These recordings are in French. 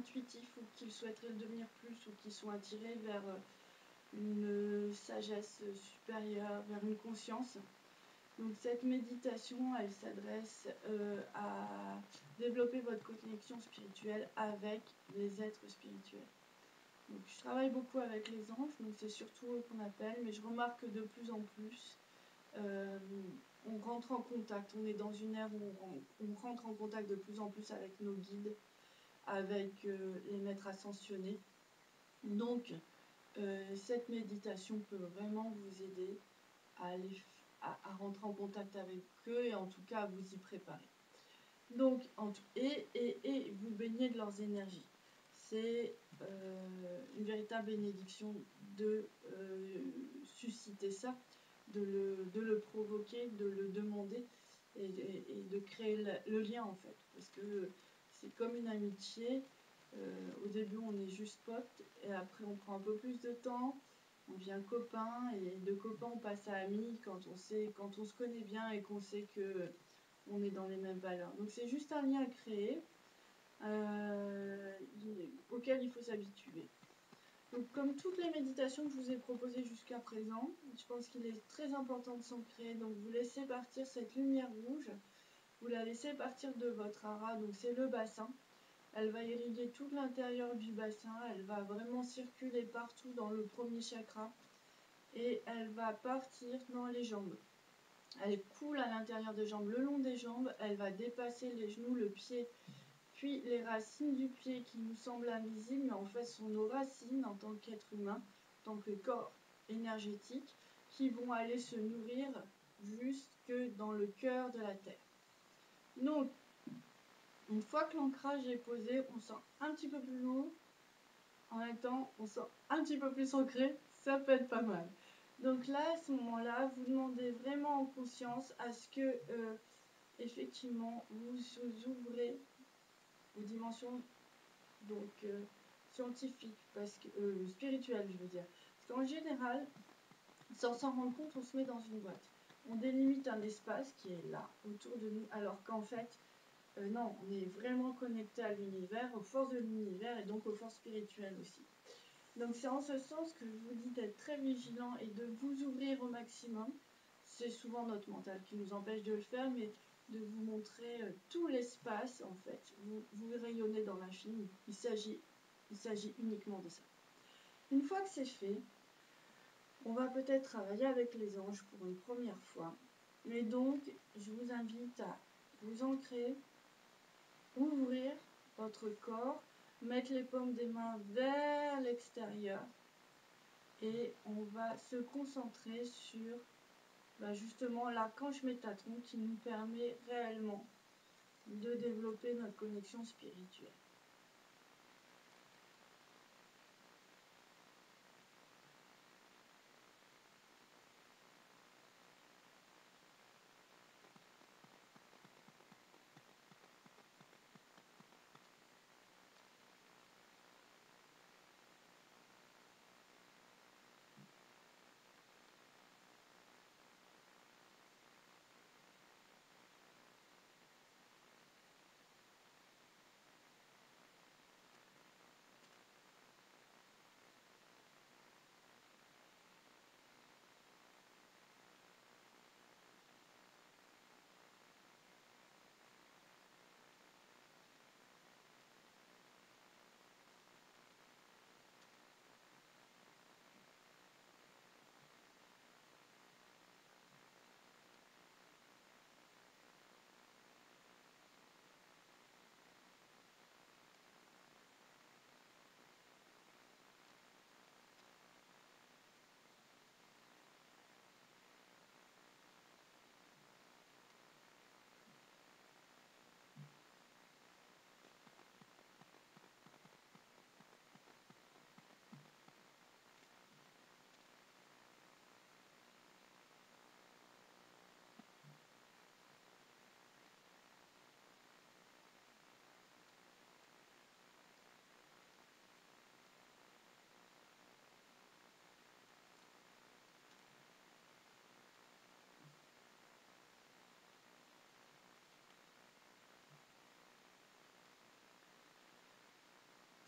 intuitifs ou qu'ils souhaiteraient le devenir plus ou qui sont attirés vers une sagesse supérieure, vers une conscience. Donc cette méditation, elle s'adresse à développer votre connexion spirituelle avec les êtres spirituels. Donc je travaille beaucoup avec les anges, donc c'est surtout eux qu'on appelle, mais je remarque que de plus en plus, on rentre en contact, on est dans une ère où on rentre en contact de plus en plus avec nos guides, avec les maîtres ascensionnés. Donc cette méditation peut vraiment vous aider à rentrer en contact avec eux et en tout cas à vous y préparer. Donc, et vous baignez de leurs énergies. C'est une véritable bénédiction de susciter ça, de le provoquer, de le demander et de créer le lien en fait. Parce que c'est comme une amitié. Au début on est juste potes et après on prend un peu plus de temps, on devient copain et de copain on passe à ami quand on se connaît bien et qu'on sait que on est dans les mêmes valeurs. Donc c'est juste un lien à créer auquel il faut s'habituer. Donc comme toutes les méditations que je vous ai proposées jusqu'à présent, je pense qu'il est très important de s'ancrer. Donc vous laissez partir cette lumière rouge, vous la laissez partir de votre hara, donc c'est le bassin. Elle va irriguer tout l'intérieur du bassin, elle va vraiment circuler partout dans le premier chakra et elle va partir dans les jambes. Elle coule à l'intérieur des jambes, le long des jambes, elle va dépasser les genoux, le pied, puis les racines du pied qui nous semblent invisibles, mais en fait sont nos racines en tant qu'être humain, en tant que corps énergétique, qui vont aller se nourrir jusque dans le cœur de la terre. Donc, une fois que l'ancrage est posé, on sent un petit peu plus lourd, en même temps on sent un petit peu plus ancré, ça peut être pas mal. Donc là, à ce moment-là, vous demandez vraiment en conscience à ce que, effectivement, vous ouvrez aux dimensions donc scientifiques, spirituelles, je veux dire. Parce qu'en général, sans s'en rendre compte, on se met dans une boîte. On délimite un espace qui est là, autour de nous, alors qu'en fait, non, on est vraiment connecté à l'univers, aux forces de l'univers et donc aux forces spirituelles aussi. Donc c'est en ce sens que je vous dis d'être très vigilant et de vous ouvrir au maximum. C'est souvent notre mental qui nous empêche de le faire, mais de vous montrer tout l'espace en fait. Vous rayonnez dans l'infini. Il s'agit uniquement de ça. Une fois que c'est fait, on va peut-être travailler avec les anges pour une première fois. Mais donc, je vous invite à vous ancrer, ouvrir votre corps, mettre les paumes des mains vers l'extérieur et on va se concentrer sur justement l'archange Métatron qui nous permet réellement de développer notre connexion spirituelle.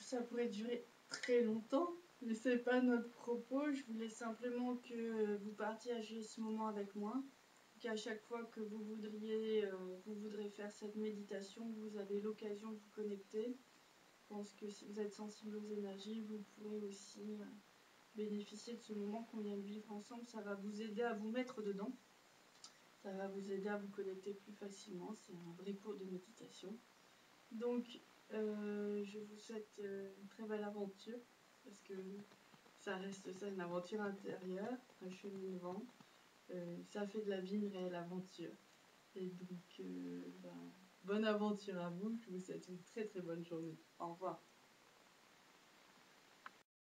ça pourrait durer très longtemps, mais c'est pas notre propos. Je voulais simplement que vous partagiez ce moment avec moi, qu'à chaque fois que vous voudrez faire cette méditation, vous avez l'occasion de vous connecter. Je pense que si vous êtes sensible aux énergies, vous pourrez aussi bénéficier de ce moment qu'on vient de vivre ensemble. Ça va vous aider à vous mettre dedans. Ça va vous aider à vous connecter plus facilement. C'est un vrai cours de méditation. Donc, je vous souhaite une très belle aventure, parce que ça reste ça, une aventure intérieure, un cheminement. Ça fait de la vie une réelle aventure. Et donc, bonne aventure à vous. Je vous souhaite une très très bonne journée. Au revoir.